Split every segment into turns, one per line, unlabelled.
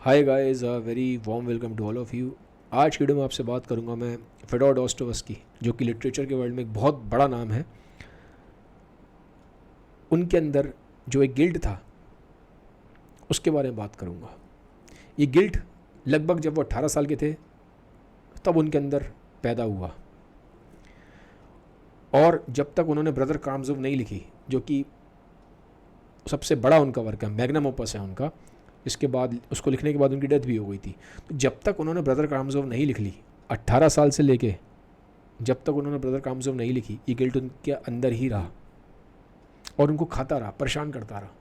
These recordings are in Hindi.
Hi guys, very warm welcome to all of you. आज की वीडियो में आपसे बात करूंगा मैं फेडोर डॉस्टोवस्की, जो कि लिटरेचर के वर्ल्ड में एक बहुत बड़ा नाम है। उनके अंदर जो एक गिल्ट था उसके बारे में बात करूंगा। ये गिल्ट लगभग जब वो 18 साल के थे तब उनके अंदर पैदा हुआ, और जब तक उन्होंने ब्रदर कारामाज़ोव नहीं लिखी, जो कि सबसे बड़ा उनका वर्क है, मैग्नम ओपस है उनका, इसके बाद उसको लिखने के बाद उनकी डेथ भी हो गई थी। तो जब तक उन्होंने ब्रदर कारामाज़ोव नहीं लिख ली, 18 साल से लेके जब तक उन्होंने ब्रदर कारामाज़ोव नहीं लिखी, ये गिल्ट उनके अंदर ही रहा और उनको खाता रहा, परेशान करता रहा।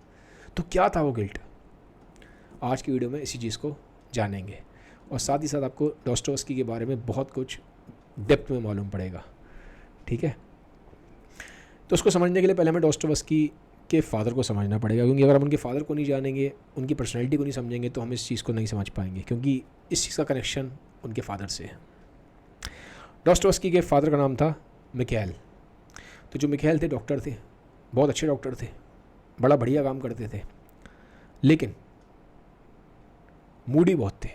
तो क्या था वो गिल्ट? आज की वीडियो में इसी चीज़ को जानेंगे, और साथ ही साथ आपको डॉस्टोवस्की के बारे में बहुत कुछ डेप्थ में मालूम पड़ेगा। ठीक है, तो उसको समझने के लिए पहले हमें डॉस्टोवस्की के फादर को समझना पड़ेगा, क्योंकि अगर हम उनके फादर को नहीं जानेंगे, उनकी पर्सनैलिटी को नहीं समझेंगे, तो हम इस चीज़ को नहीं समझ पाएंगे, क्योंकि इस चीज़ का कनेक्शन उनके फादर से है। डॉस्टोवस्की के फादर का नाम था मिखाइल। तो जो मिखाइल थे, डॉक्टर थे, बहुत अच्छे डॉक्टर थे, बड़ा बढ़िया काम करते थे, लेकिन मूडी बहुत थे।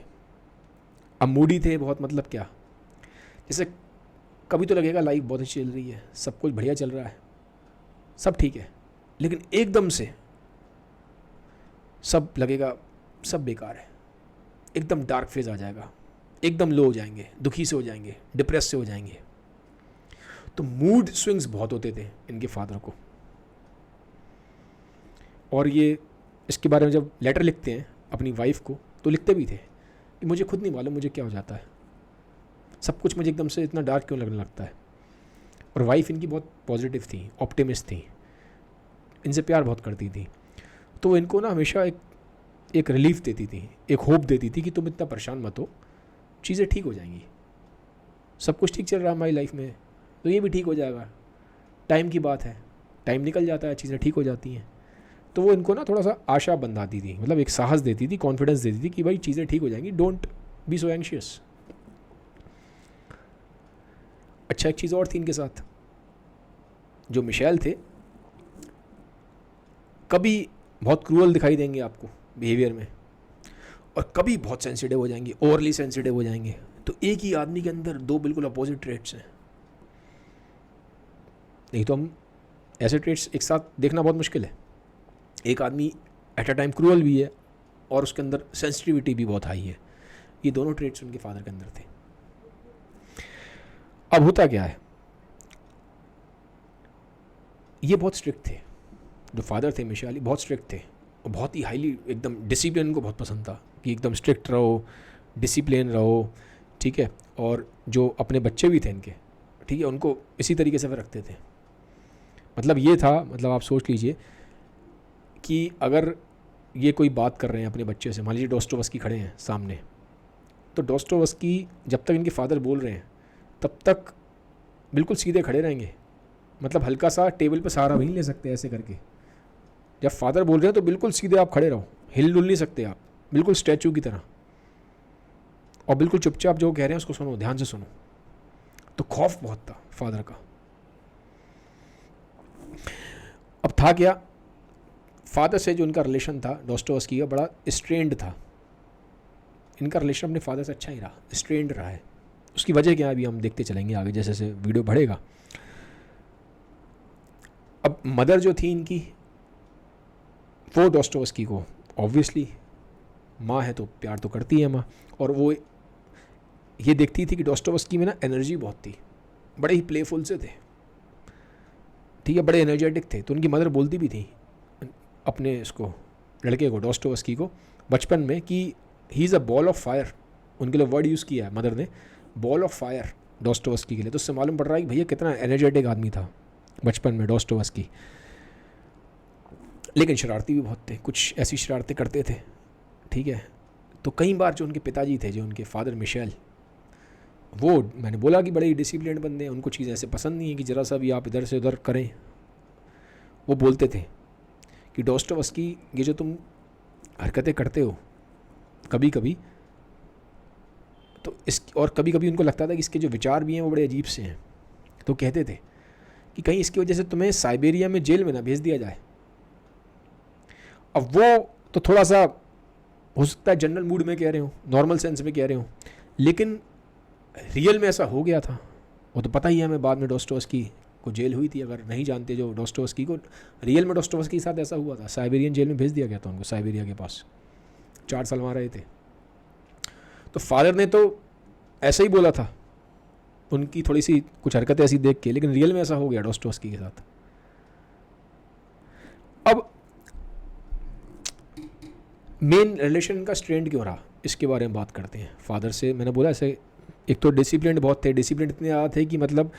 अब मूडी थे बहुत, मतलब क्या, जैसे कभी तो लगेगा लाइफ बहुत अच्छी चल रही है, सब कुछ बढ़िया चल रहा है, सब ठीक है, लेकिन एकदम से सब लगेगा सब बेकार है, एकदम डार्क फेज आ जाएगा, एकदम लो हो जाएंगे, दुखी से हो जाएंगे, डिप्रेस से हो जाएंगे। तो मूड स्विंग्स बहुत होते थे इनके फादर को, और ये इसके बारे में जब लेटर लिखते हैं अपनी वाइफ को, तो लिखते भी थे कि मुझे खुद नहीं मालूम मुझे क्या हो जाता है, सब कुछ मुझे एकदम से इतना डार्क क्यों लगने लगता है। और वाइफ इनकी बहुत पॉजिटिव थी, ऑप्टिमिस्ट थी, इनसे प्यार बहुत करती थी, तो वो इनको ना हमेशा एक रिलीफ देती थी, एक होप देती थी कि तुम इतना परेशान मत हो, चीज़ें ठीक हो जाएंगी, सब कुछ ठीक चल रहा है हमारी लाइफ में, तो ये भी ठीक हो जाएगा, टाइम की बात है, टाइम निकल जाता है, चीज़ें ठीक हो जाती हैं। तो वो इनको ना थोड़ा सा आशा बंधाती थी, मतलब एक साहस देती थी, कॉन्फिडेंस देती थी कि भाई चीज़ें ठीक हो जाएंगी, डोंट बी सो एंशियस। अच्छा, एक चीज़ और थी इनके साथ, जो मिशेल थे, कभी बहुत क्रूअल दिखाई देंगे आपको बिहेवियर में, और कभी बहुत सेंसिटिव हो जाएंगे, ओवरली सेंसिटिव हो जाएंगे। तो एक ही आदमी के अंदर दो बिल्कुल अपोजिट ट्रेट्स हैं। नहीं तो हम ऐसे ट्रेट्स एक साथ देखना बहुत मुश्किल है। एक आदमी एट अ टाइम क्रूअल भी है और उसके अंदर सेंसिटिविटी भी बहुत हाई है। ये दोनों ट्रेट्स उनके फादर के अंदर थे। अब होता क्या है, ये बहुत स्ट्रिक्ट थे, जो फादर थे मिशेल, बहुत स्ट्रिक्ट थे, और बहुत ही हाईली एकदम डिसिप्लिन उनको बहुत पसंद था कि एकदम स्ट्रिक्ट रहो, डिसिप्लिन रहो, ठीक है। और जो अपने बच्चे भी थे इनके, ठीक है, उनको इसी तरीके से वे रखते थे। मतलब ये था, मतलब आप सोच लीजिए कि अगर ये कोई बात कर रहे हैं अपने बच्चे से, मान लीजिए डॉस्टोवस्की खड़े हैं सामने, तो डॉस्टोवस्की जब तक इनके फादर बोल रहे हैं तब तक बिल्कुल सीधे खड़े रहेंगे, मतलब हल्का सा टेबल पे सहारा भी नहीं ले सकते ऐसे करके। जब फादर बोल रहे हैं तो बिल्कुल सीधे आप खड़े रहो, हिल डुल नहीं सकते आप, बिल्कुल स्टैचू की तरह, और बिल्कुल चुपचाप जो कह रहे हैं उसको सुनो, ध्यान से सुनो। तो खौफ बहुत था फादर का। अब था क्या, फादर से जो इनका रिलेशन था डॉस्टोवस्की का, बड़ा स्ट्रेंड था। इनका रिलेशन अपने फादर से अच्छा ही रहा, स्ट्रेंड रहा है। उसकी वजह क्या है अभी हम देखते चलेंगे आगे जैसे जैसे वीडियो बढ़ेगा। अब मदर जो थी इनकी, वो डॉस्टोवस्की को ऑब्वियसली, माँ है तो प्यार तो करती है माँ, और वो ये देखती थी कि डॉस्टोवस्की में ना एनर्जी बहुत थी, बड़े ही प्लेफुल से थे, ठीक है, बड़े एनर्जेटिक थे। तो उनकी मदर बोलती भी थी अपने इसको, लड़के को, डॉस्टोवस्की को, बचपन में कि he is a ball of fire. उनके लिए वर्ड यूज़ किया है मदर ने, बॉल ऑफ फायर, डॉस्टोवस्की के लिए। तो उससे मालूम पड़ रहा है कि भैया कितना एनर्जेटिक आदमी था बचपन में डॉस्टोवस्की। लेकिन शरारती भी बहुत थे, कुछ ऐसी शरारतें करते थे, ठीक है। तो कई बार जो उनके पिताजी थे, जो उनके फादर मिशेल, वो मैंने बोला कि बड़े ही डिसिप्लिन बंदे हैं, उनको चीज़ें ऐसे पसंद नहीं है कि ज़रा सा भी आप इधर से उधर करें। वो बोलते थे कि डॉस्टोवस्की, ये जो तुम हरकतें करते हो कभी कभी, तो इस, और कभी कभी उनको लगता था कि इसके जो विचार भी हैं वो बड़े अजीब से हैं। तो कहते थे कि कहीं इसकी वजह से तुम्हें साइबेरिया में जेल में ना भेज दिया जाए। अब वो तो थोड़ा सा हो सकता है जनरल मूड में कह रहे हो, नॉर्मल सेंस में कह रहे हो, लेकिन रियल में ऐसा हो गया था। वो तो पता ही है हमें, बाद में डोस्टोव्स्की को जेल हुई थी, अगर नहीं जानते जो डोस्टोव्स्की को, रियल में डोस्टोव्स्की के साथ ऐसा हुआ था। साइबेरियन जेल में भेज दिया गया था उनको, साइबेरिया के पास 4 साल वहाँ रहे थे। तो फादर ने तो ऐसा ही बोला था, उनकी थोड़ी सी कुछ हरकतें ऐसी देख के, लेकिन रियल में ऐसा हो गया डोस्टोव्स्की के साथ। अब मेन रिलेशन का स्ट्रेंड क्यों रहा, इसके बारे में बात करते हैं। फादर से मैंने बोला ऐसे, एक तो डिसिप्लिन बहुत थे, डिसिप्लिन इतने ज़्यादा थे कि मतलब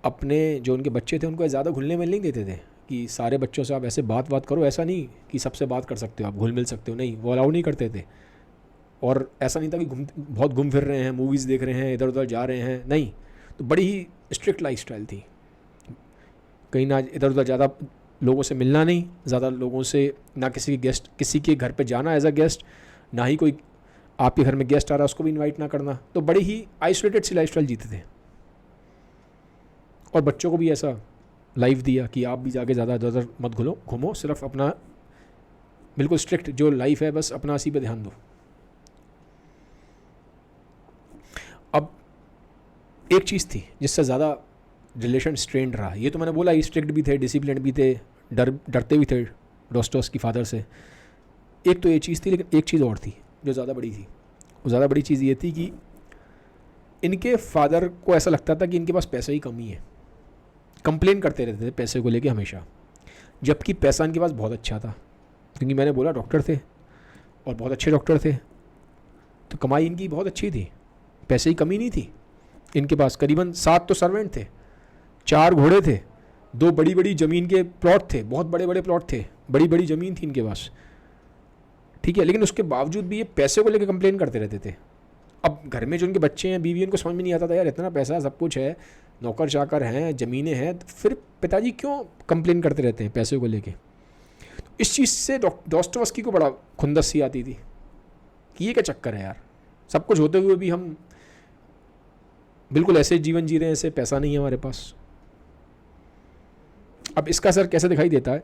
अपने जो उनके बच्चे थे उनको ज़्यादा घुलने मिल नहीं देते थे कि सारे बच्चों से आप ऐसे बात करो, ऐसा नहीं कि सबसे बात कर सकते हो आप, घुल मिल सकते हो, नहीं, वो अलाउ नहीं करते थे। और ऐसा नहीं था कि बहुत घूम फिर रहे हैं, मूवीज़ देख रहे हैं, इधर उधर जा रहे हैं, नहीं। तो बड़ी ही स्ट्रिक्ट लाइफस्टाइल थी, कहीं ना इधर उधर ज़्यादा लोगों से मिलना नहीं, ज़्यादा लोगों से ना किसी के घर पे जाना एज अ गेस्ट, ना ही कोई आपके घर में गेस्ट आ रहा है उसको भी इनवाइट ना करना। तो बड़ी ही आइसोलेटेड सी लाइफस्टाइल जीते थे, और बच्चों को भी ऐसा लाइफ दिया कि आप भी जाके ज़्यादा इधर उधर मत घूमो, सिर्फ अपना बिल्कुल स्ट्रिक्ट जो लाइफ है बस अपना इसी पे ध्यान दो। अब एक चीज़ थी जिससे ज़्यादा रिलेशन स्ट्रेंड रहा, ये तो मैंने बोला स्ट्रिक्ट भी थे, डिसिप्लिन भी थे, डरते भी थे डोस्टोव्स्की फादर से। एक तो ये चीज़ थी, लेकिन एक चीज़ और थी जो ज़्यादा बड़ी थी। वो ज़्यादा बड़ी चीज़ ये थी कि इनके फादर को ऐसा लगता था कि इनके पास पैसे की कमी है, कंप्लेन करते रहते थे पैसे को लेके हमेशा, जबकि पैसा इनके पास बहुत अच्छा था, क्योंकि मैंने बोला डॉक्टर थे और बहुत अच्छे डॉक्टर थे, तो कमाई इनकी बहुत अच्छी थी, पैसे की कमी नहीं थी इनके पास। करीबन 7 तो सर्वेंट थे, 4 घोड़े थे, 2 बड़ी बड़ी ज़मीन के प्लॉट थे, बहुत बड़े बड़े प्लॉट थे, बड़ी बड़ी ज़मीन थी इनके पास, ठीक है। लेकिन उसके बावजूद भी ये पैसे को लेकर कंप्लेन करते रहते थे। अब घर में जो उनके बच्चे हैं, बीवी, उनको समझ में नहीं आता था यार इतना पैसा, सब कुछ है, नौकर चाकर हैं, ज़मीनें हैं, तो फिर पिताजी क्यों कंप्लेन करते रहते हैं पैसे को लेके। तो इस चीज़ से डोस्टोव्स्की को बड़ा खुंदस सी आती थी कि ये क्या चक्कर है यार, सब कुछ होते हुए भी हम बिल्कुल ऐसे जीवन जी रहे हैं, ऐसे पैसा नहीं है हमारे पास। अब इसका असर कैसे दिखाई देता है,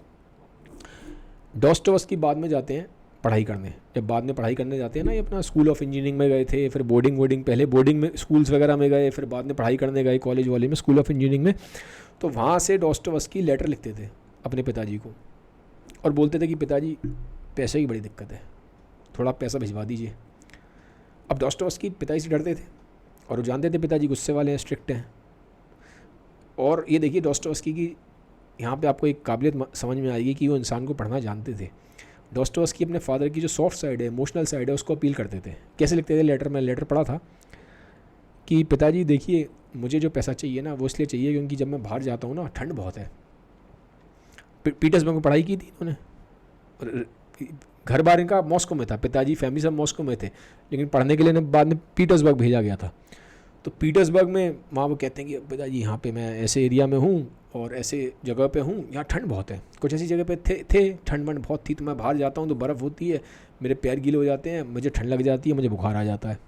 डोस्टोव्स्की बाद में जाते हैं पढ़ाई करने, जब बाद में पढ़ाई करने जाते हैं ना, ये अपना स्कूल ऑफ इंजीनियरिंग में गए थे, फिर बोर्डिंग, पहले बोर्डिंग में स्कूल्स वगैरह में गए, फिर बाद में पढ़ाई करने गए कॉलेज वाले में, स्कूल ऑफ इंजीनियरिंग में। तो वहाँ से डोस्टोव्स्की लेटर लिखते थे अपने पिताजी को और बोलते थे कि पिताजी पैसे की बड़ी दिक्कत है, थोड़ा पैसा भिजवा दीजिए। अब डोस्टोव्स्की पिताजी से डरते थे और वो जानते थे पिताजी गुस्से वाले हैं, स्ट्रिक्ट हैं। और ये देखिए डोस्टोव्स्की की यहाँ पे आपको एक काबिलियत समझ में आएगी कि वो इंसान को पढ़ना जानते थे। डोस्टोव्स्की अपने फादर की जो सॉफ्ट साइड है, इमोशनल साइड है, उसको अपील करते थे। कैसे लिखते थे लेटर में, लेटर पढ़ा था कि पिताजी देखिए मुझे जो पैसा चाहिए ना वो इसलिए चाहिए क्योंकि जब मैं बाहर जाता हूँ ना ठंड बहुत है। पीटर्सबर्ग में पढ़ाई की थी उन्होंने, घर बार इनका मॉस्को में था, पिताजी फैमिली सब मॉस्को में थे, लेकिन पढ़ने के लिए बाद में पीटर्सबर्ग भेजा गया था। तो पीटर्सबर्ग में वहाँ वो कहते हैं कि पिताजी यहाँ पे मैं ऐसे एरिया में हूँ और ऐसे जगह पे हूँ, यहाँ ठंड बहुत है। कुछ ऐसी जगह पे थे ठंड मंड बहुत थी, तो मैं बाहर जाता हूँ तो बर्फ़ होती है, मेरे पैर गीले हो जाते हैं, मुझे ठंड लग जाती है, मुझे बुखार आ जाता है।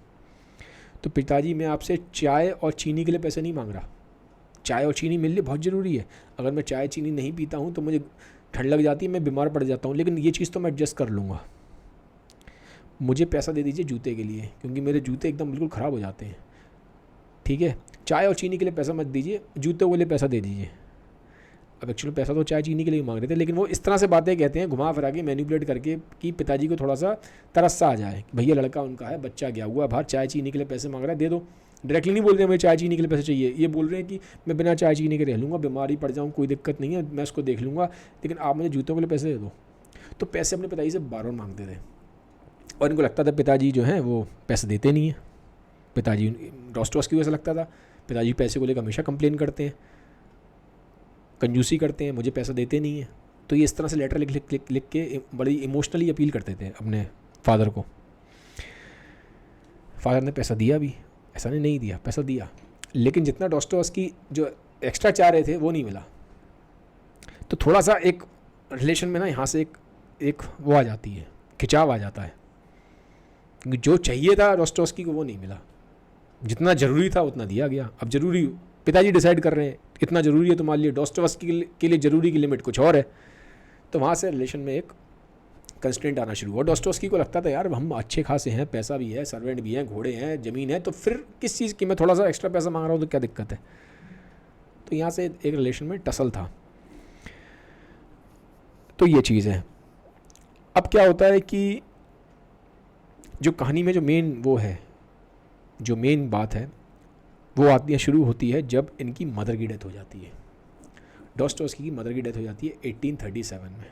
तो पिताजी मैं आपसे चाय और चीनी के लिए पैसे नहीं मांग रहा, चाय और चीनी मेरे लिए बहुत ज़रूरी है, अगर मैं चाय चीनी नहीं पीता हूँ तो मुझे ठंड लग जाती है, मैं बीमार पड़ जाता हूँ, लेकिन ये चीज़ तो मैं एडजस्ट कर लूँगा। मुझे पैसा दे दीजिए जूते के लिए, क्योंकि मेरे जूते एकदम बिल्कुल ख़राब हो जाते हैं, ठीक है। चाय और चीनी के लिए पैसा मत दीजिए, जूतों के लिए पैसा दे दीजिए। अब एक्चुअली पैसा तो चाय चीनी के लिए मांग रहे थे, लेकिन वो इस तरह से बातें कहते हैं घुमा फिरा के, मैनिपुलेट करके, कि पिताजी को थोड़ा सा तरस सा आ जाए, भैया लड़का उनका है, बच्चा गया हुआ बाहर, चाय चीनी के लिए पैसे मांग रहा है, दे दो। डायरेक्टली नहीं बोल रहे मुझे चाय चीनी के लिए पैसे चाहिए, ये बोल रहे हैं कि मैं बिना चाय चीनी के रह लूँगा, बीमारी पड़ जाऊँ कोई दिक्कत नहीं है, मैं उसको देख लूँगा, लेकिन आप मुझे जूतों के लिए पैसे दे दो। तो पैसे अपने पिताजी से बार मांगते थे और इनको लगता था पिताजी जो हैं वो पैसे देते नहीं हैं। पिताजी डोस्टोव्स्की को ऐसा लगता था पिताजी पैसे को लेकर हमेशा कंप्लेन करते हैं, कंजूसी करते हैं, मुझे पैसा देते नहीं है। तो ये इस तरह से लेटर लिख के बड़ी इमोशनली अपील करते थे अपने फादर को। फादर ने पैसा दिया भी, ऐसा नहीं दिया, पैसा दिया, लेकिन जितना डोस्टोव्स्की जो एक्स्ट्रा चाह रहे थे वो नहीं मिला। तो थोड़ा सा एक रिलेशन में ना यहाँ से एक वो आ जाती है, खिंचाव आ जाता है, क्योंकि जो चाहिए था डोस्टोव्स्की को वो नहीं मिला, जितना ज़रूरी था उतना दिया गया। अब ज़रूरी पिताजी डिसाइड कर रहे हैं इतना ज़रूरी है तुम्हारे लिए, डोस्टोव्स्की के लिए ज़रूरी की लिमिट कुछ और है। तो वहाँ से रिलेशन में एक कंस्टेंट आना शुरू हुआ। डॉस्टोव्स्की को लगता था यार हम अच्छे खासे हैं, पैसा भी है, सर्वेंट भी हैं, घोड़े हैं, ज़मीन है, तो फिर किस चीज़ की मैं थोड़ा सा एक्स्ट्रा पैसा मांग रहा हूँ तो क्या दिक्कत है। तो यहाँ से एक रिलेशन में टसल था। तो ये चीज़ है। अब क्या होता है कि जो कहानी में जो मेन वो है, जो मेन बात है वो आती है, शुरू होती है जब इनकी मदर की डेथ हो जाती है। डॉस्टोव्स्की की मदर की डेथ हो जाती है 1837 में।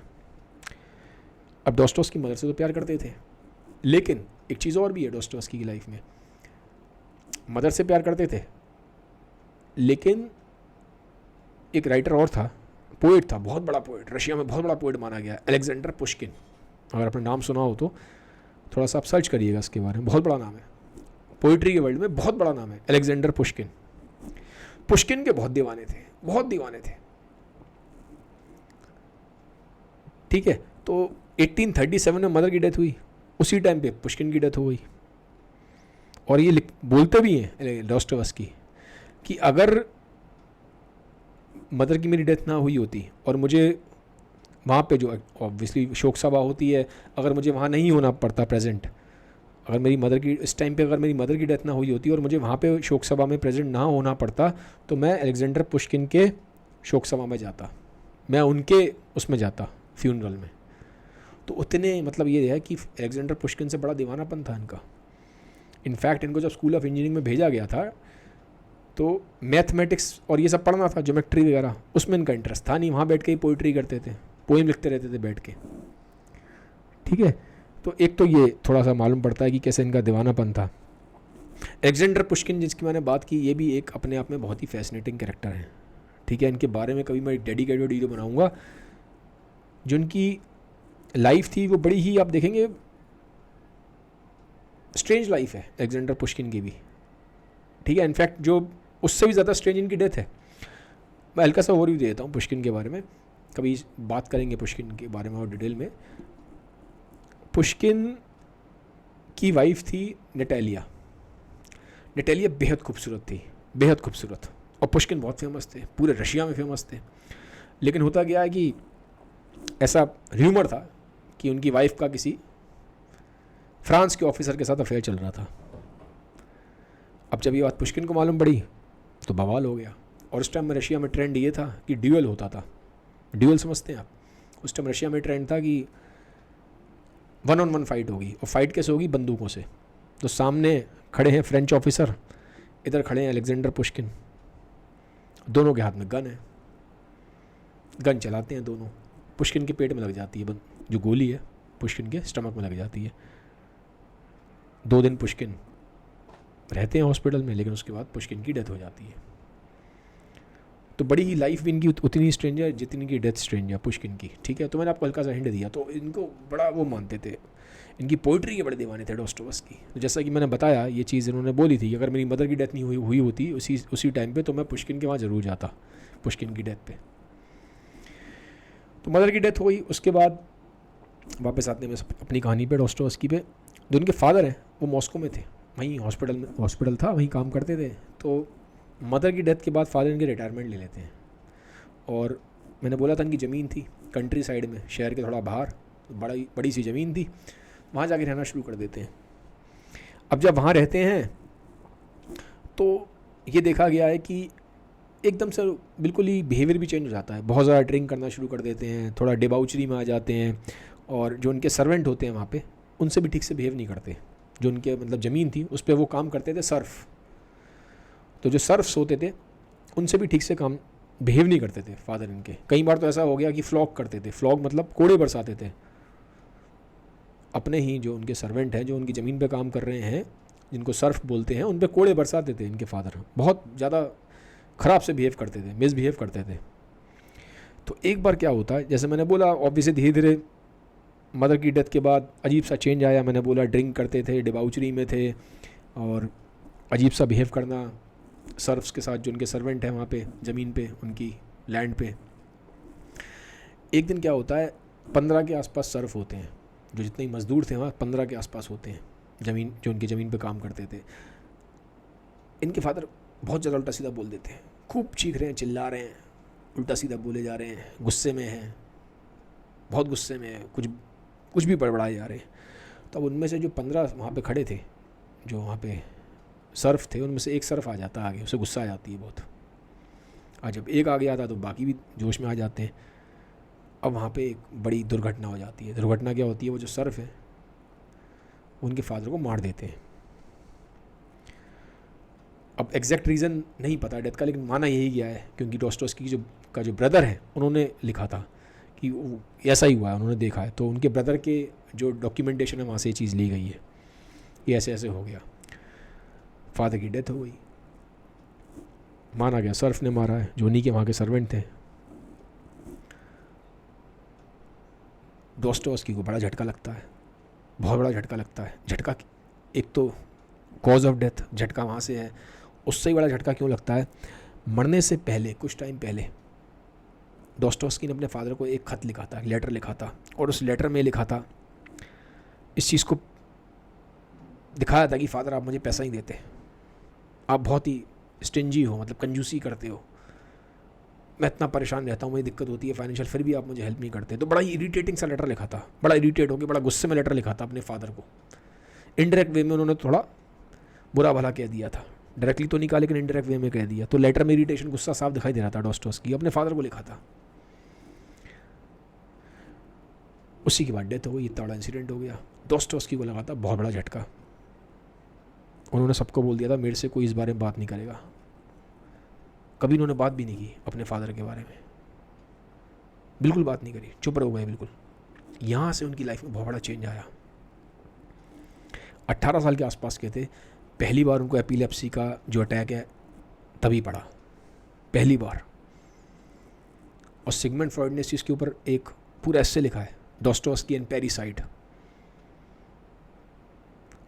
अब डॉस्टोव्स्की मदर से तो प्यार करते थे, लेकिन एक चीज़ और भी है डॉस्टोव्स्की की लाइफ में। मदर से प्यार करते थे, लेकिन एक राइटर और था, पोइट था, बहुत बड़ा पोइट, रशिया में बहुत बड़ा पोइट माना गया, अलेक्जेंडर पुश्किन। अगर आपने नाम सुना हो तो थोड़ा सा आप सर्च करिएगा इसके बारे में, बहुत बड़ा नाम है, पोइट्री के वर्ल्ड में बहुत बड़ा नाम है अलेक्जेंडर पुश्किन। पुश्किन के बहुत दीवाने थे, बहुत दीवाने थे, ठीक है। तो 1837 में मदर की डेथ हुई, उसी टाइम पे पुश्किन की डेथ हो गई। और ये बोलते भी हैं डॉस्टोव्स्की कि अगर मदर की मेरी डेथ ना हुई होती और मुझे वहाँ पे जो ऑब्वियसली शोक सभा होती है, अगर मुझे वहाँ नहीं होना पड़ता प्रेजेंट, अगर मेरी मदर की इस टाइम पे अगर मेरी मदर की डेथ ना हुई होती और मुझे वहाँ पे शोक सभा में प्रेजेंट ना होना पड़ता, तो मैं अलेक्जेंडर पुश्किन के शोक सभा में जाता, मैं उनके उसमें जाता फ्यूनरल में। तो उतने मतलब ये है कि अलेक्जेंडर पुश्किन से बड़ा दीवानापन था इनका। इनफैक्ट इनको जब स्कूल ऑफ इंजीनियरिंग में भेजा गया था तो मैथमेटिक्स और ये सब पढ़ना था, ज्योमेट्री वगैरह, उसमें इनका इंटरेस्ट था नहीं, वहाँ बैठ के ही पोइट्री करते थे, पोएम लिखते रहते थे बैठ के, ठीक है। तो एक तो ये थोड़ा सा मालूम पड़ता है कि कैसे इनका दीवानापन था। अलेक्जेंडर पुश्किन जिसकी मैंने बात की, ये भी एक अपने आप में बहुत ही फैसिनेटिंग कैरेक्टर है, ठीक है। इनके बारे में कभी मैं एक डेडिकेटेड वीडियो बनाऊंगा। जो इनकी लाइफ थी वो बड़ी ही, आप देखेंगे, स्ट्रेंज लाइफ है अलेक्जेंडर पुश्किन की भी, ठीक है। इनफैक्ट जो उससे भी ज़्यादा स्ट्रेंज इनकी डेथ है। मैं हल्का सा ओवरव्यू दे देता हूँ पुश्किन के बारे में, कभी बात करेंगे पुश्किन के बारे में और डिटेल में। पुश्किन की वाइफ थी नटालिया। नटालिया बेहद खूबसूरत थी, बेहद खूबसूरत, और पुश्किन बहुत फेमस थे, पूरे रशिया में फेमस थे। लेकिन होता गया है कि ऐसा र्यूमर था कि उनकी वाइफ का किसी फ्रांस के ऑफिसर के साथ अफेयर चल रहा था। अब जब ये बात पुश्किन को मालूम पड़ी तो बवाल हो गया। और उस टाइम में रशिया में ट्रेंड ये था कि ड्यूअल होता था। ड्यूअल समझते हैं आप? उस टाइम रशिया में ट्रेंड था कि 1-on-1 फाइट होगी, और फाइट कैसे होगी? बंदूकों से। तो सामने खड़े हैं फ्रेंच ऑफिसर, इधर खड़े हैं अलेक्जेंडर पुश्किन, दोनों के हाथ में गन है, गन चलाते हैं दोनों। पुश्किन के पेट में लग जाती है जो गोली है, पुश्किन के स्टमक में लग जाती है। 2 दिन पुश्किन रहते हैं हॉस्पिटल में, लेकिन उसके बाद पुश्किन की डेथ हो जाती है। तो बड़ी ही लाइफ भी इनकी उतनी स्ट्रेंज है जितनी की डेथ स्ट्रेंज है पुश्किन की, ठीक है। तो मैंने आपको हल्का सा हिंट दिया। तो इनको बड़ा वो मानते थे, इनकी पोइट्री के बड़े दीवाने थे डॉस्टोव्स्की। तो जैसा कि मैंने बताया, ये चीज़ इन्होंने बोली थी कि अगर मेरी मदर की डेथ नहीं हुई होती उसी टाइम पे, तो मैं पुश्किन के वहाँ ज़रूर जाता, पुश्किन की डेथ पे। तो मदर की डेथ हो गई, उसके बाद वापस आते हैं अपनी कहानी पे, डॉस्टोव्स्की पे। जो उनके फादर हैं वो मॉस्को में थे, वहीं हॉस्पिटल था, वहीं काम करते थे। तो मदर की डेथ के बाद फादर इनके रिटायरमेंट ले लेते हैं। और मैंने बोला था इनकी ज़मीन थी कंट्री साइड में, शहर के थोड़ा बाहर, तो बड़ी सी ज़मीन थी, वहाँ जाके रहना शुरू कर देते हैं। अब जब वहाँ रहते हैं तो ये देखा गया है कि एकदम से बिल्कुल ही बिहेवियर भी चेंज हो जाता है। बहुत ज़्यादा ड्रिंक करना शुरू कर देते हैं, थोड़ा डिबाउचरी में आ जाते हैं, और जो उनके सर्वेंट होते हैं वहाँ पे, उनसे भी ठीक से बिहेव नहीं करते। जो उनके मतलब ज़मीन थी उस पर वो काम करते थे सर्फ, तो जो सर्फ्स होते थे उनसे भी ठीक से काम बिहेव नहीं करते थे फादर इनके। कई बार तो ऐसा हो गया कि फ्लॉग करते थे, फ्लॉग मतलब कोड़े बरसाते थे अपने ही जो उनके सर्वेंट हैं, जो उनकी ज़मीन पे काम कर रहे हैं, जिनको सर्फ बोलते हैं, उन पे कोड़े बरसाते थे इनके फादर। बहुत ज़्यादा ख़राब से बिहेव करते थे, मिसबिहेव करते थे। तो एक बार क्या होता है, जैसे मैंने बोला, ऑब्वियसली धीरे धीरे मदर की डेथ के बाद अजीब सा चेंज आया। मैंने बोला ड्रिंक करते थे, डिबाउचरी में थे, और अजीब सा बिहेव करना सर्फ्स के साथ, जो उनके सर्वेंट हैं वहाँ पे ज़मीन पे, उनकी लैंड पे। एक दिन क्या होता है, 15 के आसपास सर्फ होते हैं, जो जितने मज़दूर थे वहाँ 15 के आसपास होते हैं, ज़मीन जो उनकी ज़मीन पे काम करते थे। इनके फादर बहुत ज़्यादा उल्टा सीधा बोल देते हैं, खूब चीख रहे हैं, चिल्ला रहे हैं, उल्टा सीधा बोले जा रहे हैं, गुस्से में हैं, बहुत गुस्से में हैं, कुछ कुछ भी बड़बड़ाए जा रहे हैं। तो अब उनमें से जो 15 वहाँ पे खड़े थे, जो वहाँ पे सर्फ थे, उनमें से एक सर्फ आ जाता आगे, उसे गुस्सा आ जाती है बहुत। और जब एक आगे आता तो बाकी भी जोश में आ जाते हैं। अब वहाँ पे एक बड़ी दुर्घटना हो जाती है। दुर्घटना क्या होती है, वो जो सर्फ है उनके फादर को मार देते हैं। अब एग्जैक्ट रीज़न नहीं पता डेथ का, लेकिन माना यही गया है क्योंकि डॉस्टोव्स्की जो ब्रदर है उन्होंने लिखा था कि वो ऐसा ही हुआ है, उन्होंने देखा है। तो उनके ब्रदर के जो डॉक्यूमेंटेशन है वहाँ से ये चीज़ ली गई है, ये ऐसे ऐसे हो गया, फादर की डेथ हो गई, माना गया सर्फ ने मारा है, जो उन्हीं के वहाँ के सर्वेंट थे। डॉस्टोव्स्की को बड़ा झटका लगता है, बहुत बड़ा झटका लगता है। झटका एक तो कॉज ऑफ डेथ झटका वहाँ से है, उससे ही बड़ा झटका क्यों लगता है, मरने से पहले कुछ टाइम पहले डॉस्टोव्स्की ने अपने फादर को एक ख़त लिखा था, एक लेटर लिखा था, और उस लेटर में लिखा था, इस चीज़ को दिखाया था कि फादर आप मुझे पैसा ही देते, आप बहुत ही स्टिंजी हो, मतलब कंजूसी करते हो, मैं इतना परेशान रहता हूँ, मुझे दिक्कत होती है फाइनेंशियल, फिर भी आप मुझे हेल्प नहीं करते। तो बड़ा ही इरीटेटिंग सा लेटर लिखा था, बड़ा इरीटेट होकर बड़ा गुस्से में लेटर लिखा था अपने फादर को। इनडायरेक्ट वे में उन्होंने थोड़ा बुरा भला कह दिया था, डायरेक्टली तो नहीं कहा लेकिन इनडायरेक्ट वे में कह दिया। तो लेटर में इरिटेशन, गुस्सा साफ दिखाई दे रहा था डॉस्टोव्स्की, अपने फादर को लिखा था। उसी के बाद डेथ हो गई, इतना बड़ा इंसिडेंट हो गया। डॉस्टोव्स्की को लगा था बहुत बड़ा झटका, उन्होंने सबको बोल दिया था मेरे से कोई इस बारे में बात नहीं करेगा। कभी उन्होंने बात भी नहीं की अपने फादर के बारे में, बिल्कुल बात नहीं करी, चुप रह गए बिल्कुल। यहाँ से उनकी लाइफ में बहुत बड़ा चेंज आया। 18 साल के आसपास के थे, पहली बार उनको एपिलेप्सी का जो अटैक है तभी पड़ा, पहली बार। और सिगमंड फ्रॉइड ने इस चीज़ के ऊपर एक पूरा एस्से लिखा है, डॉस्टोव्स्की एंड पैरासाइट।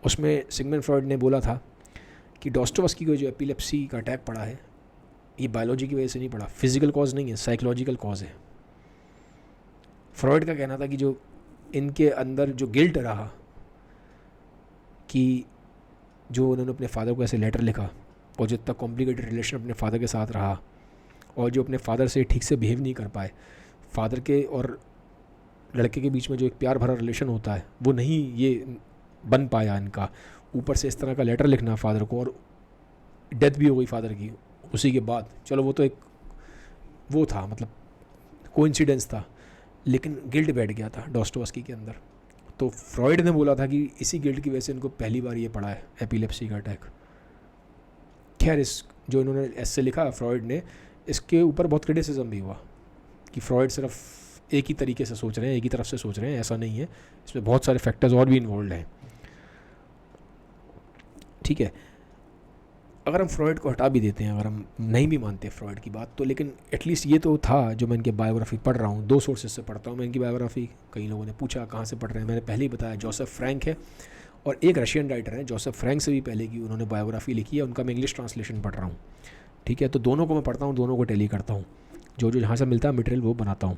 उसमें सिगमंड फ्रॉइड ने बोला था कि डॉस्टोव्स्की को जो एपिलेप्सी का अटैक पड़ा है ये बायोलॉजी की वजह से नहीं पड़ा, फिजिकल कॉज नहीं है, साइकोलॉजिकल कॉज है। फ्रॉइड का कहना था कि जो इनके अंदर जो गिल्ट रहा कि जो उन्होंने अपने फादर को ऐसे लेटर लिखा और जितना कॉम्प्लिकेटेड रिलेशन अपने फादर के साथ रहा और जो अपने फादर से ठीक से बिहेव नहीं कर पाए, फादर के और लड़के के बीच में जो एक प्यार भरा रिलेशन होता है वो नहीं ये बन पाया इनका। ऊपर से इस तरह का लेटर लिखना फादर को, और डेथ भी हो गई फादर की उसी के बाद। चलो वो तो एक वो था, मतलब कोइंसिडेंस था, लेकिन गिल्ट बैठ गया था डॉस्टोव्स्की के अंदर। तो फ्रॉइड ने बोला था कि इसी गिल्ट की वजह से इनको पहली बार ये पड़ा है एपिलेप्सी का अटैक। खैर इस जो इन्होंने ऐसे लिखा फ्रॉइड ने, इसके ऊपर बहुत क्रिटिसिज्म भी हुआ कि फ्रॉइड सिर्फ एक ही तरीके से सोच रहे हैं, एक ही तरफ से सोच रहे हैं, ऐसा नहीं है, इसमें बहुत सारे फैक्टर्स और भी इन्वॉल्व हैं। ठीक है, अगर हम फ्रॉइड को हटा भी देते हैं, अगर हम नहीं भी मानते फ्रॉइड की बात, तो लेकिन एटलीस्ट ये तो था जो मैं इनके बायोग्राफी पढ़ रहा हूँ, 2 सोर्सेज से पढ़ता हूँ मैं इनकी बायोग्राफी। कई लोगों ने पूछा कहाँ से पढ़ रहे हैं, मैंने पहले ही बताया जोसेफ फ्रैंक है, और एक रशियन राइटर है जोसेफ फ्रैंक से भी पहले की उन्होंने बायोग्राफी लिखी है, उनका मैं इंग्लिश ट्रांसलेशन पढ़ रहा हूँ। ठीक है, तो दोनों को मैं पढ़ता हूँ, दोनों को टैली करता हूँ, जो जहाँ से मिलता है मटेरियल वो बनाता हूँ।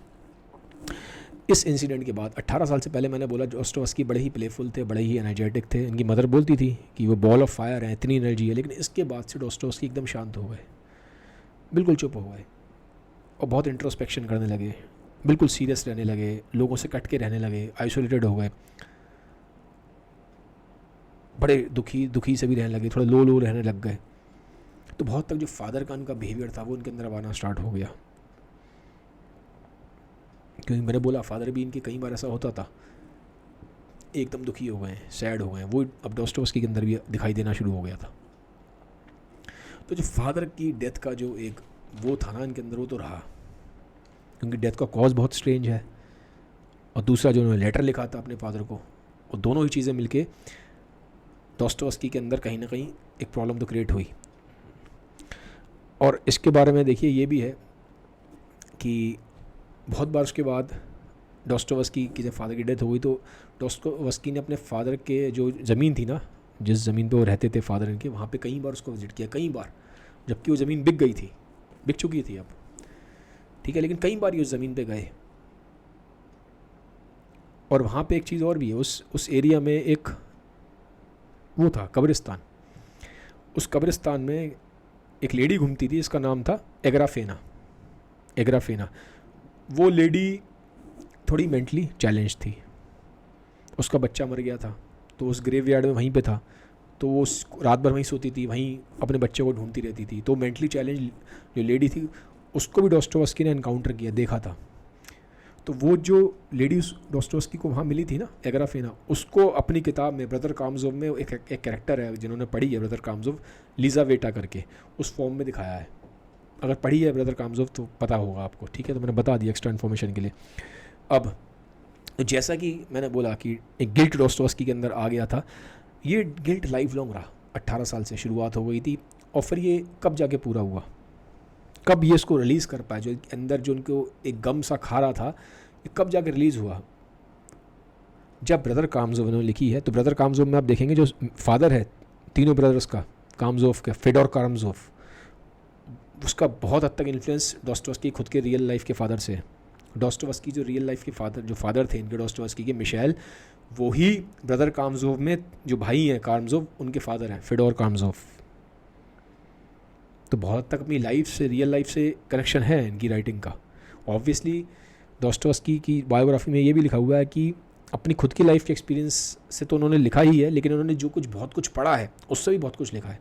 इस इंसिडेंट के बाद 18 साल से पहले मैंने बोला डॉस्टोव्स्की बड़े ही प्लेफुल थे, बड़े ही एनर्जेटिक थे। इनकी मदर बोलती थी कि वो बॉल ऑफ फायर है, इतनी एनर्जी है, लेकिन इसके बाद से डॉस्टोव्स्की एकदम शांत हो गए, बिल्कुल चुप हो गए और बहुत इंट्रोस्पेक्शन करने लगे, बिल्कुल सीरियस रहने लगे, लोगों से कट के रहने लगे, आइसोलेटेड हो गए, बड़े दुखी से भी रहने लगे, थोड़ा लो रहने लग गए। तो बहुत तक जो फादर का उनका बिहेवियर था वो उनके अंदर आना स्टार्ट हो गया। क्योंकि मैंने बोला फादर भी इनके कई बार ऐसा होता था, एकदम दुखी हो गए हैं, सैड हो गए हैं, वो अब डॉस्टोव्स्की के अंदर भी दिखाई देना शुरू हो गया था। तो जो फादर की डेथ का जो एक वो था ना इनके अंदर, वो तो रहा, क्योंकि डेथ का कॉज बहुत स्ट्रेंज है, और दूसरा जो उन्होंने लेटर लिखा था अपने फादर को, वो दोनों ही चीज़ें मिलके डॉस्टोव्स्की के अंदर कहीं ना कहीं एक प्रॉब्लम तो क्रिएट हुई। और इसके बारे में देखिए ये भी है कि बहुत बार उसके बाद डॉस्टोव्स्की की जब फादर की डेथ हो गई तो डॉस्टोव्स्की ने अपने फादर के जो ज़मीन थी ना, जिस ज़मीन पे वो रहते थे फादर इनके, वहाँ पे कई बार उसको विजिट किया, कई बार, जबकि वो ज़मीन बिक गई थी, बिक चुकी थी अब। ठीक है, लेकिन कई बार ये उस ज़मीन पे गए। और वहाँ पे एक चीज़ और भी है, उस एरिया में एक वो था कब्रिस्तान, उस कब्रिस्तान में एक लेडी घूमती थी, इसका नाम था एग्राफेना। वो लेडी थोड़ी मेंटली चैलेंज थी, उसका बच्चा मर गया था, तो उस ग्रेवयार्ड में वहीं पे था, तो वो रात भर वहीं सोती थी, वहीं अपने बच्चे को ढूंढती रहती थी। तो मेंटली चैलेंज जो लेडी थी उसको भी डॉस्टोवस्की ने एनकाउंटर किया, देखा था। तो वो जो लेडी डॉस्टोवस्की को वहाँ मिली थी ना, एग्राफेना, उसको अपनी किताब में ब्रदर कामजोव में एक कैरेक्टर है, जिन्होंने पढ़ी है ब्रदर कामजोव, लिजावेटा करके, उस फॉर्म में दिखाया है। अगर पढ़ी है ब्रदर कामजोव तो पता होगा आपको, ठीक है। तो मैंने बता दिया एक्स्ट्रा इन्फॉर्मेशन के लिए। अब जैसा कि मैंने बोला कि एक गिल्ट डॉस्टोवस्की के अंदर आ गया था, ये गिल्ट लाइफ लॉन्ग रहा। 18 साल से शुरुआत हो गई थी, और फिर ये कब जाके पूरा हुआ, कब ये इसको रिलीज़ कर पाया, जो अंदर जो उनको एक गम सा खा रहा था, ये कब जाके रिलीज़ हुआ, जब ब्रदर कामजोव ने लिखी है। तो ब्रदर कामजोव में आप देखेंगे जो फादर है तीनों ब्रदर्स का, कामजोव का, फेडोर कामजोव, उसका बहुत हद तक इन्फ्लुएंस डॉस्टोवस्की खुद के रियल लाइफ के फादर से है। डॉस्टोवस्की जो रियल लाइफ के फादर थे इनके, डॉस्टोवस्की के मिशेल, वो ही ब्रदर कामजोव में जो भाई हैं कामजोव, उनके फादर हैं फेडोर कामजोव। तो बहुत हद तक अपनी लाइफ से, रियल लाइफ से कनेक्शन है इनकी राइटिंग का। ऑब्वियसली डॉस्टोवस्की की बायोग्राफी में ये भी लिखा हुआ है कि अपनी खुद की लाइफ के एक्सपीरियंस से तो उन्होंने लिखा ही है, लेकिन उन्होंने जो कुछ बहुत कुछ पढ़ा है उससे भी बहुत कुछ लिखा है।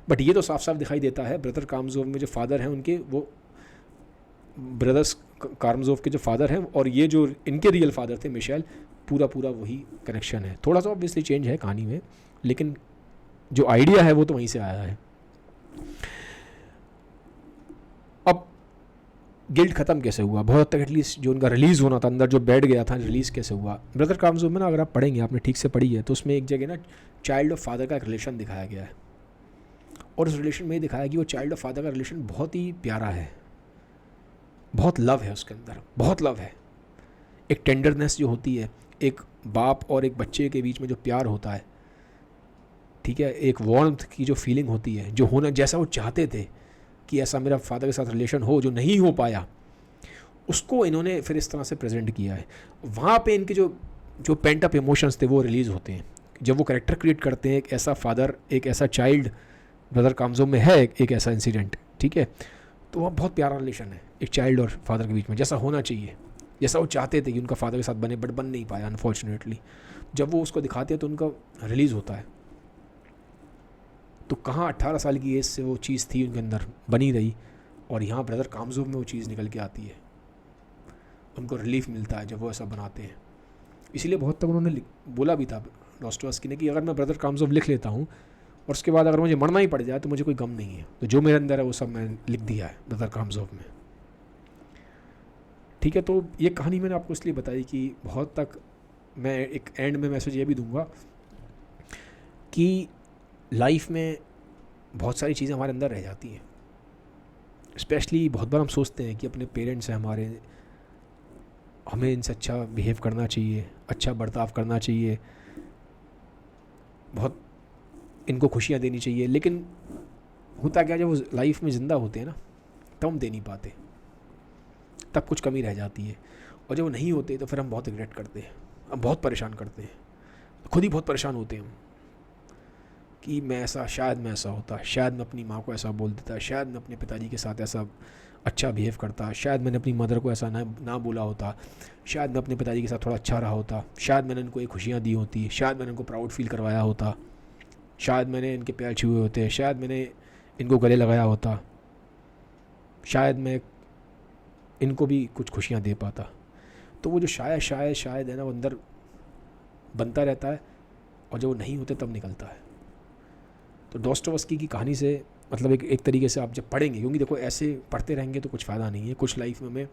बट ये तो साफ साफ दिखाई देता है ब्रदर कामजोव में जो फादर हैं उनके, वो ब्रदर्स कामजोव के जो फादर हैं और ये जो इनके रियल फादर थे मिशेल, पूरा वही कनेक्शन है। थोड़ा सा ऑब्वियसली चेंज है कहानी में, लेकिन जो आइडिया है वो तो वहीं से आया है। अब गिल्ट ख़त्म कैसे हुआ, बहुत तक एटलीस्ट जो उनका रिलीज़ होना था अंदर, जो बैठ गया था, रिलीज़ कैसे हुआ। ब्रदर कामजोव में ना, अगर आप पढ़ेंगे, आपने ठीक से पढ़ी है, तो उसमें एक जगह ना चाइल्ड ऑफ फादर का एक रिलेशन दिखाया गया है, और उस रिलेशन में ये दिखाया कि वो चाइल्ड ऑफ फादर का रिलेशन बहुत ही प्यारा है, बहुत लव है उसके अंदर, बहुत लव है। एक टेंडरनेस जो होती है एक बाप और एक बच्चे के बीच में, जो प्यार होता है, ठीक है, एक वार्मथ की जो फीलिंग होती है, जो होना जैसा वो चाहते थे कि ऐसा मेरा फादर के साथ रिलेशन हो, जो नहीं हो पाया, उसको इन्होंने फिर इस तरह से प्रेजेंट किया है। वहाँ पे इनके जो पेंट अप इमोशंस थे वो रिलीज़ होते हैं जब वो कैरेक्टर क्रिएट करते हैं। एक ऐसा फादर, एक ऐसा चाइल्ड, ब्रदर कामजोव में है एक ऐसा इंसिडेंट, ठीक है। तो वहाँ बहुत प्यारा रिलेशन है एक चाइल्ड और फादर के बीच में, जैसा होना चाहिए, जैसा वो चाहते थे कि उनका फादर के साथ बने, बट बन नहीं पाया अनफॉर्चुनेटली। जब वो उसको दिखाते हैं तो उनका रिलीज़ होता है। तो कहाँ 18 साल की एज से वो चीज़ थी उनके अंदर, बनी रही, और यहाँ ब्रदर कामजोव में वो चीज़ निकल के आती है, उनको रिलीफ मिलता है जब वो ऐसा बनाते हैं। इसीलिए बहुत तक उन्होंने बोला भी था डॉस्टोवस्की ने कि अगर मैं ब्रदर कामजोव लिख लेता हूँ और उसके बाद अगर मुझे मरना ही पड़ जाए तो मुझे कोई गम नहीं है, तो जो मेरे अंदर है वो सब मैंने लिख दिया है ब्रदर कामजोव में, ठीक है। तो ये कहानी मैंने आपको इसलिए बताई कि बहुत तक मैं एक एंड में मैसेज ये भी दूंगा कि लाइफ में बहुत सारी चीज़ें हमारे अंदर रह जाती हैं। स्पेशली बहुत बार हम सोचते हैं कि अपने पेरेंट्स हैं हमारे, हमें इनसे अच्छा बिहेव करना चाहिए, अच्छा बर्ताव करना चाहिए, बहुत इनको खुशियाँ देनी चाहिए, लेकिन होता क्या, जब वो लाइफ में ज़िंदा होते हैं ना, तब हम दे नहीं पाते, तब कुछ कमी रह जाती है। और जब वो नहीं होते तो फिर हम बहुत रिग्रेट करते हैं, हम बहुत परेशान करते हैं, खुद ही बहुत परेशान होते हैं हम कि शायद मैं ऐसा होता, शायद मैं अपनी माँ को ऐसा बोल देता, शायद मैं अपने पिताजी के साथ ऐसा अच्छा बिहेव करता, शायद मैंने अपनी मदर को ऐसा ना बोला होता, शायद मैं अपने पिताजी के साथ थोड़ा अच्छा रहा होता, शायद मैंने इनको ये खुशियाँ दी होती, शायद मैंने इनको प्राउड फील करवाया होता, शायद मैंने इनके पैर छुए होते, शायद मैंने इनको गले लगाया होता, शायद मैं इनको भी कुछ खुशियाँ दे पाता। तो वो जो शायद है ना, वो अंदर बनता रहता है, और जब वो नहीं होते तब निकलता है। तो डॉस्टोवस्की की कहानी से मतलब एक तरीके से आप जब पढ़ेंगे, क्योंकि देखो ऐसे पढ़ते रहेंगे तो कुछ फ़ायदा नहीं है, कुछ लाइफ में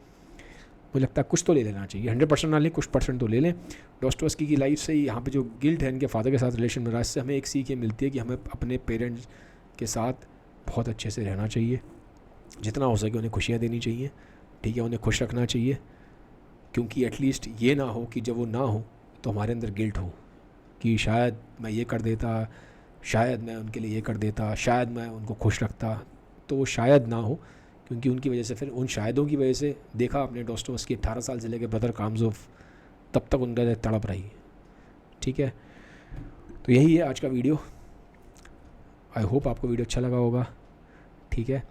मुझे लगता है कुछ तो ले लेना चाहिए, 100% ना लें, कुछ % तो ले लें। डॉस्टोवस्की की लाइफ से यहाँ पे जो गिल्ट है इनके फादर के साथ रिलेशन में रहा, इससे हमें एक सीख ये मिलती है कि हमें अपने पेरेंट्स के साथ बहुत अच्छे से रहना चाहिए, जितना हो सके उन्हें खुशियाँ देनी चाहिए, ठीक है, उन्हें खुश रखना चाहिए, क्योंकि एटलीस्ट ये ना हो कि जब वो ना हो तो हमारे अंदर गिल्ट हो कि शायद मैं ये कर देता, शायद मैं उनके लिए ये कर देता, शायद मैं उनको खुश रखता। तो वो शायद ना हो, क्योंकि उनकी वजह से, फिर उन शायदों की वजह से देखा आपने डॉस्टोवस्की 18 साल से लेकर ब्रदर कामजोव तब तक उनका तड़प रही, ठीक है। तो यही है आज का वीडियो। आई होप आपको वीडियो अच्छा लगा होगा, ठीक है।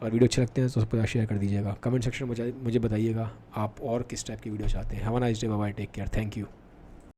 अगर वीडियो अच्छे लगते हैं तो सबको शेयर कर दीजिएगा, कमेंट सेक्शन में मुझे बताइएगा आप और किस टाइप की वीडियो चाहते हैं। Have a nice day, bye bye, take care, thank you.